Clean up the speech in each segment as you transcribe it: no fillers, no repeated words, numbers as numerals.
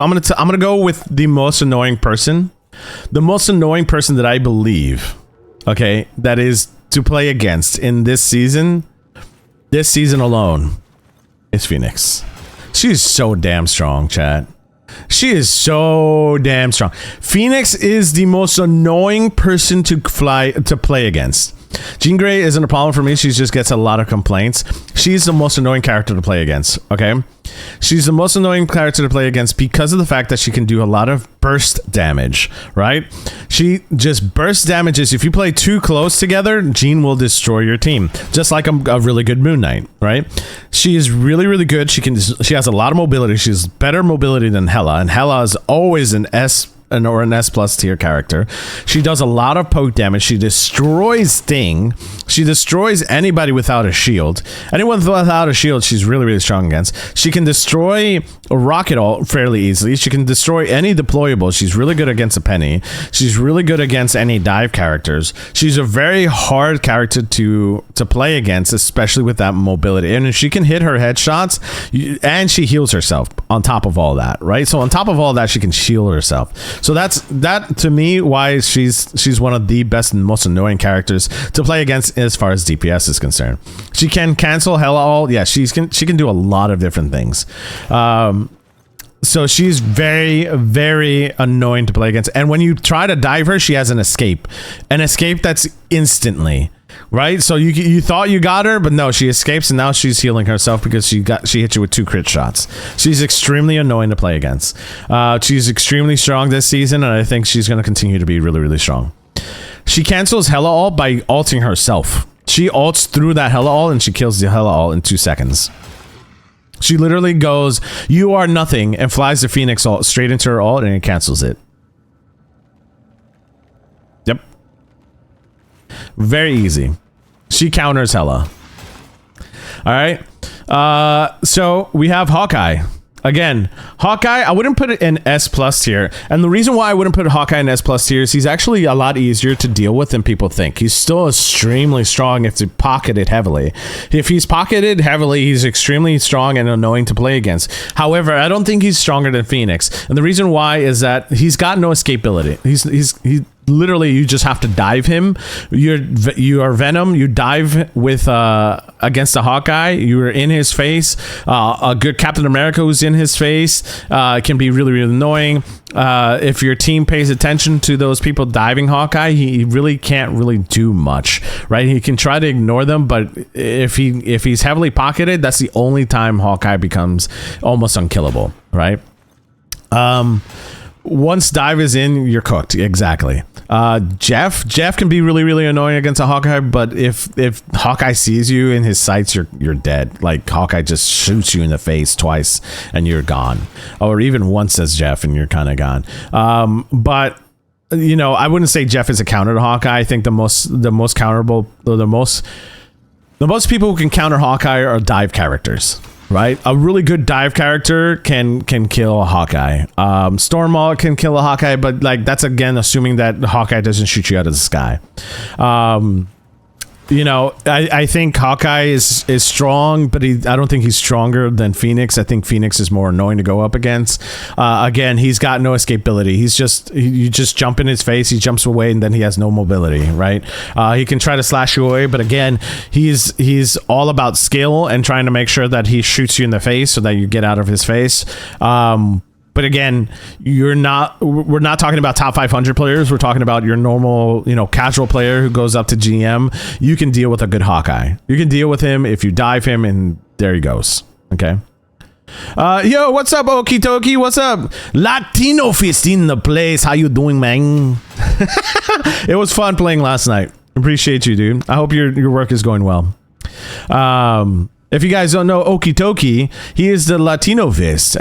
I'm gonna go with the most annoying person. The most annoying person that I believe, okay, that is to play against in this season alone, is Phoenix. She's so damn strong, chat. She is so damn strong. Phoenix is the most annoying person to play against. Jean Grey isn't a problem for me. She just gets a lot of complaints. She's the most annoying character to play against, okay? She's the most annoying character to play against because of the fact that she can do a lot of burst damage, right? She just burst damages. If you play too close together, Jean will destroy your team, just like a really good Moon Knight, right? She is really, really good. She has a lot of mobility. She has better mobility than Hela, and Hela is always an S or an S+ tier character. She does a lot of poke damage. She destroys Sting. She destroys anybody without a shield. Anyone without a shield, she's really, really strong against. She can destroy a rocket all fairly easily. She can destroy any deployable. She's really good against a Penny. She's really good against any dive characters. She's a very hard character to play against, especially with that mobility. And if she can hit her headshots, and she heals herself on top of all that, right? So on top of all that, she can shield herself. So that to me why she's one of the best and most annoying characters to play against as far as DPS is concerned. She can cancel Hela all. Yeah, she can do a lot of different things. So she's very, very annoying to play against. And when you try to dive her, she has an escape that's instantly. Right, so you thought you got her, but no, she escapes, and now she's healing herself because she hit you with 2 crit shots. She's extremely annoying to play against. She's extremely strong this season, and I think she's going to continue to be really, really strong. She cancels Hela ult by ulting herself. She ults through that Hela ult, and she kills the Hela ult in 2 seconds. She literally goes, "You are nothing," and flies the Phoenix ult straight into her ult, and it cancels it. Yep. Very easy. She counters Hela. All right. So we have Hawkeye. Again, Hawkeye, I wouldn't put it in S+ tier. And the reason why I wouldn't put Hawkeye in S+ tier is he's actually a lot easier to deal with than people think. He's still extremely strong if you pocket it heavily. If he's pocketed heavily, he's extremely strong and annoying to play against. However, I don't think he's stronger than Phoenix. And the reason why is that he's got no escapability. He literally, you just have to dive him. You are Venom. You dive with against the Hawkeye. You're in his face. A good Captain America who's in his face can be really, really annoying. If your team pays attention to those people diving Hawkeye, he really can't really do much, right? He can try to ignore them, but if he's heavily pocketed, that's the only time Hawkeye becomes almost unkillable, right? Once dive is in, you're cooked. Exactly. Jeff can be really, really annoying against a Hawkeye, but if Hawkeye sees you in his sights, you're dead. Like, Hawkeye just shoots you in the face twice and you're gone, or even once as Jeff and you're kind of gone. But you know, I wouldn't say Jeff is a counter to Hawkeye. I think the most counterable, the most people who can counter Hawkeye are dive characters. Right, a really good dive character can kill a Hawkeye. Stormmaul can kill a Hawkeye, but like that's again assuming that Hawkeye doesn't shoot you out of the sky. You know, I think Hawkeye is strong, but I don't think he's stronger than Phoenix. I think Phoenix is more annoying to go up against. Again, he's got no escapability. You just jump in his face, he jumps away, and then he has no mobility, right? He can try to slash you away, but again, he's all about skill and trying to make sure that he shoots you in the face so that you get out of his face. But again, we're not talking about top 500 players. We're talking about your normal, casual player who goes up to GM. You can deal with a good Hawkeye. You can deal with him if you dive him, and there he goes. Okay. Yo, what's up, Okie Dokie? What's up? Latino Fist in the place. How you doing, man? It was fun playing last night. Appreciate you, dude. I hope your work is going well. If you guys don't know Okie Dokie, he is the Latino Fist.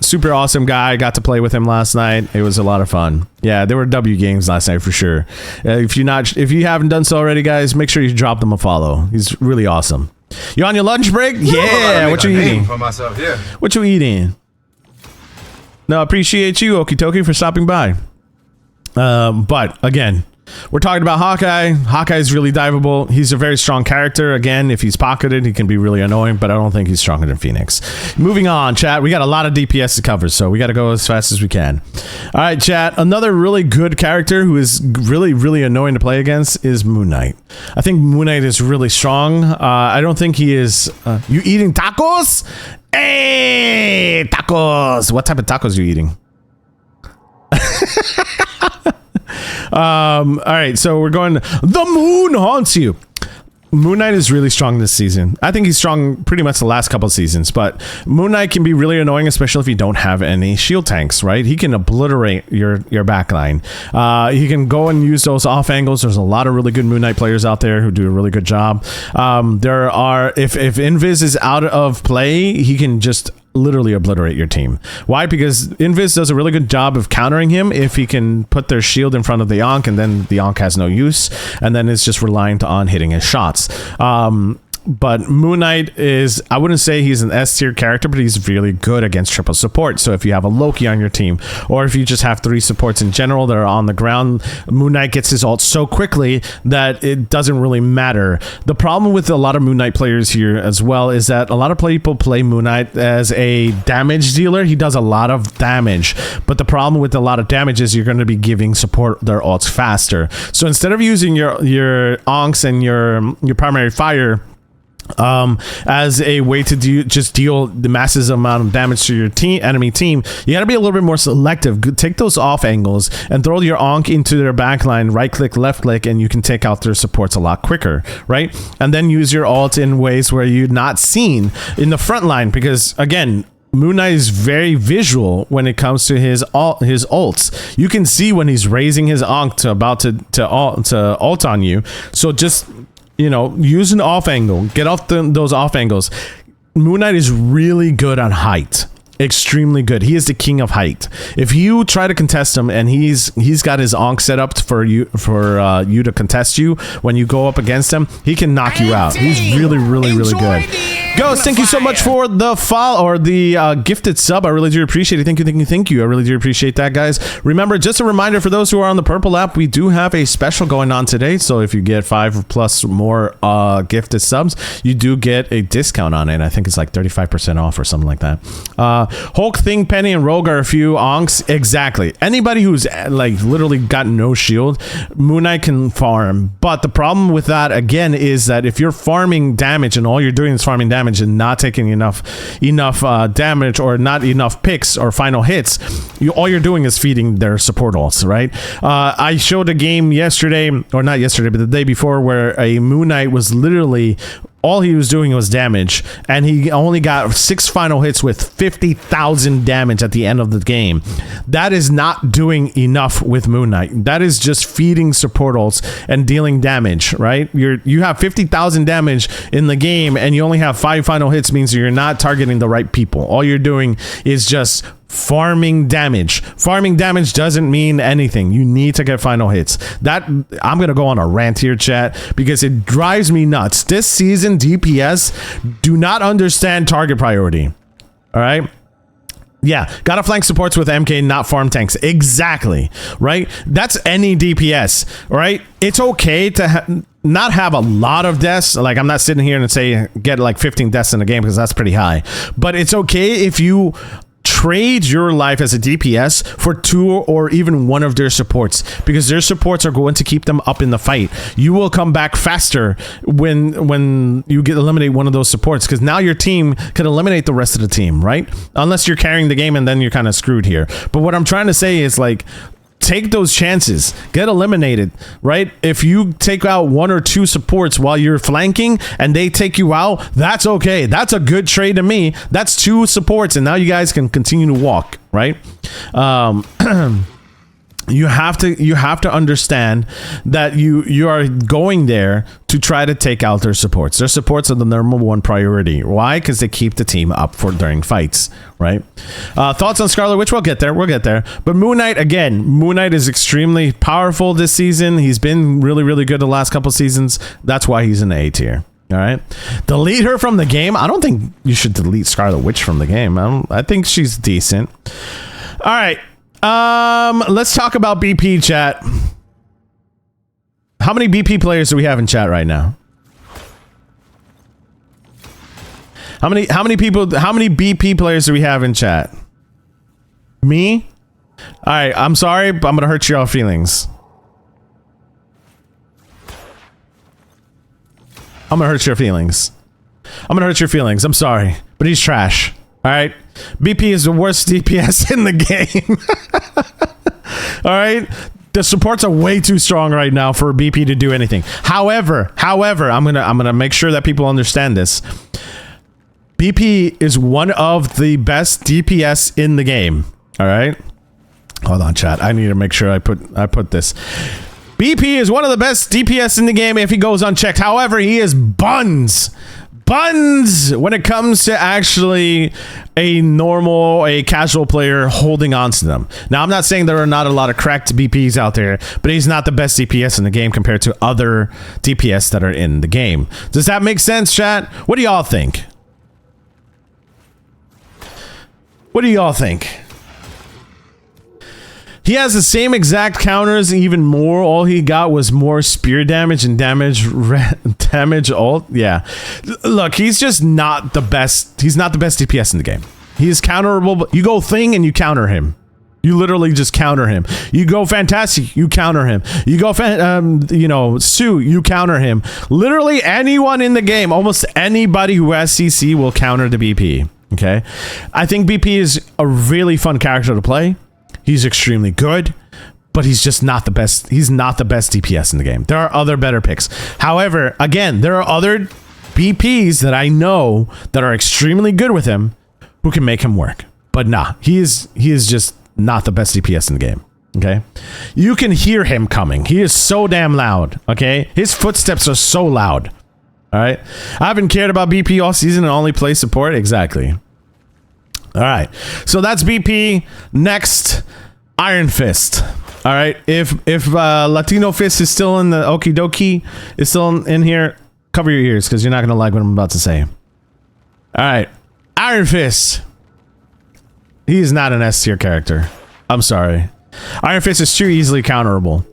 Super awesome guy. Got to play with him last night. It was a lot of fun. Yeah, there were W games last night for sure. If you haven't done so already, guys, make sure you drop them a follow. He's really awesome. You on your lunch break? Yeah. What you eating? For myself, yeah. What you eating? No, appreciate you, Okie Dokie, for stopping by. But again, We're talking about Hawkeye. Hawkeye is really diveable. He's a very strong character. Again, if he's pocketed, he can be really annoying, but I don't think he's stronger than Phoenix. Moving on, chat. We got a lot of DPS to cover, so we got to go as fast as we can. All right, chat. Another really good character who is really, really annoying to play against is Moon Knight. I think Moon Knight is really strong. I don't think he is... you eating tacos? Hey, tacos! What type of tacos are you eating? All right, so we're going... The moon haunts you. Moon Knight is really strong this season. I think he's strong pretty much the last couple seasons, but Moon Knight can be really annoying, especially if you don't have any shield tanks, right? He can obliterate your backline. He can go and use those off angles. There's a lot of really good Moon Knight players out there who do a really good job. There are... If Invis is out of play, he can just literally obliterate your team. Why? Because Invis does a really good job of countering him if he can put their shield in front of the Ankh, and then the Ankh has no use, and then it's just reliant on hitting his shots. But Moon Knight is, I wouldn't say he's an S tier character, but he's really good against triple support. So if you have a Loki on your team, or if you just have 3 supports in general that are on the ground, Moon Knight gets his ult so quickly that it doesn't really matter. The problem with a lot of Moon Knight players here as well is that a lot of people play Moon Knight as a damage dealer. He does a lot of damage, but the problem with a lot of damage is you're going to be giving support their ults faster. So instead of using your Ankhs and your primary fire as a way to just deal the massive amount of damage to your enemy team, you got to be a little bit more selective. Take those off angles and throw your Ankh into their backline, right click, left click, and you can take out their supports a lot quicker, right? And then use your ult in ways where you're not seen in the front line, because again, Moon Knight is very visual when it comes to his ults. You can see when he's raising his Ankh to ult on you. So just, you know, use an off angle. Get off those off angles. Moon Knight is really good on height. Extremely good. He is the king of height. If you try to contest him and he's got his Ankh set up for you to contest you when you go up against him, he can knock you out. He's really good. Ghost, thank you so much for the follow or the gifted sub. I really do appreciate it. Thank you. I really do appreciate that, guys. Remember, just a reminder for those who are on the Purple app, we do have a special going on today. So if you get 5 plus more gifted subs, you do get a discount on it. I think it's like 35% off or something like that. Hulk, Thing, Penny, and Rogue are a few Ankhs. Exactly. Anybody who's like literally got no shield, Moon Knight can farm. But the problem with that, again, is that if you're farming damage and all you're doing is farming damage and not taking enough damage or not enough picks or final hits, all you're doing is feeding their support ults, right? I showed a game yesterday, or not yesterday, but the day before, where a Moon Knight was literally... all he was doing was damage, and he only got 6 final hits with 50,000 damage at the end of the game. That is not doing enough with Moon Knight. That is just feeding support ults and dealing damage, right? You have 50,000 damage in the game, and you only have 5 final hits, means you're not targeting the right people. All you're doing is just farming damage. Farming damage doesn't mean anything. You need to get final hits. That, I'm gonna go on a rant here, chat, because it drives me nuts. This season, DPS do not understand target priority. All right. Yeah, gotta flank supports with MK, not farm tanks. Exactly, right? That's any DPS, right? It's okay to not have a lot of deaths. Like, I'm not sitting here and say get like 15 deaths in a game, because that's pretty high. But it's okay if you trade your life as a DPS for 2 or even 1 of their supports, because their supports are going to keep them up in the fight. You will come back faster when you eliminate one of those supports, because now your team can eliminate the rest of the team, right? Unless you're carrying the game, and then you're kind of screwed here. But what I'm trying to say is, like, take those chances, get eliminated, right? If you take out 1 or 2 supports while you're flanking and they take you out, that's okay. That's a good trade to me. That's 2 supports, and now you guys can continue to walk, right? You have to understand that you are going there to try to take out their supports. Their supports are the number 1 priority. Why? Because they keep the team up during fights, right? Thoughts on Scarlet Witch? We'll get there. But Moon Knight, again, Moon Knight is extremely powerful this season. He's been really good the last couple seasons. That's why he's in the A tier. All right, delete her from the game. I don't think you should delete Scarlet Witch from the game. I think she's decent. All right. Let's talk about BP, chat. How many BP players do we have in chat right now? How many BP players do we have in chat? Me? All right, I'm sorry, but I'm gonna hurt your feelings. I'm gonna hurt your feelings. I'm sorry, but he's trash. All right, BP is the worst DPS in the game. All right, the supports are way too strong right now for BP to do anything. However, I'm gonna make sure that people understand this. BP is one of the best DPS in the game. All right, hold on, chat. I need to make sure I put this. BP is one of the best DPS in the game if he goes unchecked. However, he is buns when it comes to actually a casual player holding on to them. Now, I'm not saying there are not a lot of cracked BPs out there, but he's not the best DPS in the game compared to other DPS that are in the game. Does that make sense, chat? What do y'all think? What do y'all think? He has the same exact counters, even more. All he got was more spear damage and damage ult. Yeah. Look, he's just not the best. He's not the best DPS in the game. He is counterable, but you go Thing and you counter him. You literally just counter him. You go Fantastic, you counter him. You go, Sue, you counter him. Literally anyone in the game, almost anybody who has CC will counter the BP. Okay? I think BP is a really fun character to play. He's extremely good, but he's just not the best. He's not the best DPS in the game. There are other better picks. However, again, there are other BPs that I know that are extremely good with him who can make him work. But nah, he is just not the best DPS in the game. Okay? You can hear him coming. He is so damn loud. Okay? His footsteps are so loud. All right? I haven't cared about BP all season and only play support. Exactly. All right, so that's BP. Next, Iron Fist. All right, if Latino Fist is still in the okie dokie, is still in here, cover your ears because you're not gonna like what I'm about to say. All right, Iron Fist. He is not an S tier character. I'm sorry. Iron Fist is too easily counterable.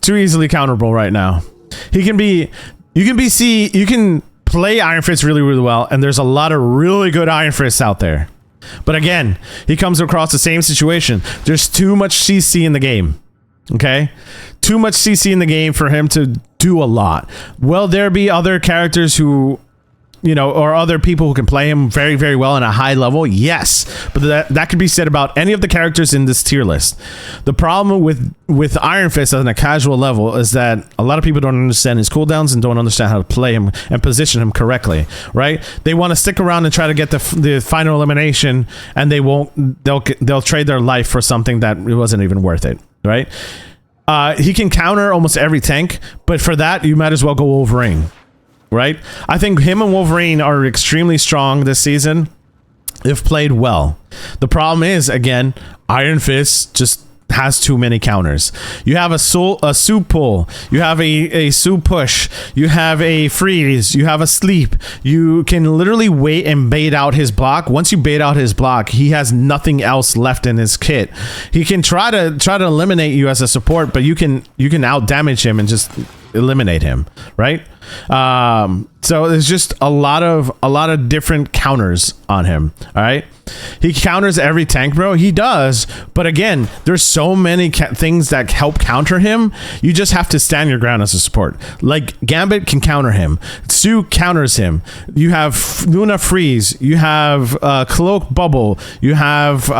Too easily counterable right now. He can be. You can play Iron Fist really, really well, and there's a lot of really good Iron Fists out there. But again, he comes across the same situation. There's too much CC in the game. Okay? Too much CC in the game for him to do a lot. Will there be other characters who, or other people who can play him very, very well at a high level? Yes. But that could be said about any of the characters in this tier list. The problem with Iron Fist on a casual level is that a lot of people don't understand his cooldowns and don't understand how to play him and position him correctly, right? They want to stick around and try to get the final elimination, and they'll trade their life for something that it wasn't even worth it, right? He can counter almost every tank, but for that, you might as well go Wolverine. Right? I think him and Wolverine are extremely strong this season if played well. The problem is, again, Iron Fist just has too many counters. You have a Sue pull, you have a Sue push, you have a freeze, you have a sleep. You can literally wait and bait out his block. Once you bait out his block, he has nothing else left in his kit. He can try to eliminate you as a support, but you can out damage him and just eliminate him, right? So there's just a lot of different counters on him. All right, he counters every tank, bro. He does, but again, there's so many things that help counter him. You just have to stand your ground as a support. Like Gambit can counter him, Sue counters him. You have Luna freeze. You have Cloak bubble. You have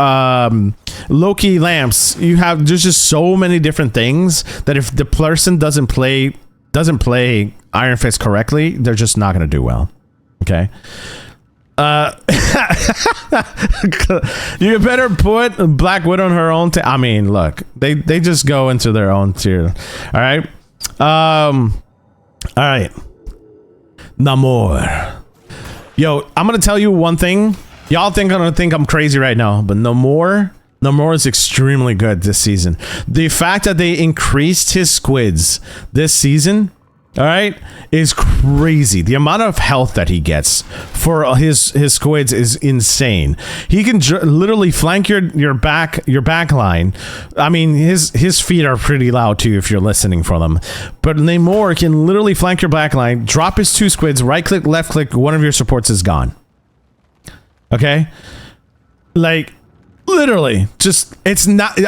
Loki lamps. There's just so many different things that if the person doesn't play Iron Fist correctly, they're just not going to do well. Okay. You better put Black Widow on her own. I mean, look, they just go into their own tier. All right. All right. Namor. Yo, I'm going to tell you one thing. Y'all gonna think I'm crazy right now, but Namor is extremely good this season. The fact that they increased his squids this season all right, is crazy. The amount of health that he gets for his squids is insane. He can literally flank your back line. I mean, his feet are pretty loud too if you're listening for them. But Namor can literally flank your back line, drop his 2 squids, right click, left click, one of your supports is gone. Okay, like literally, just it's not.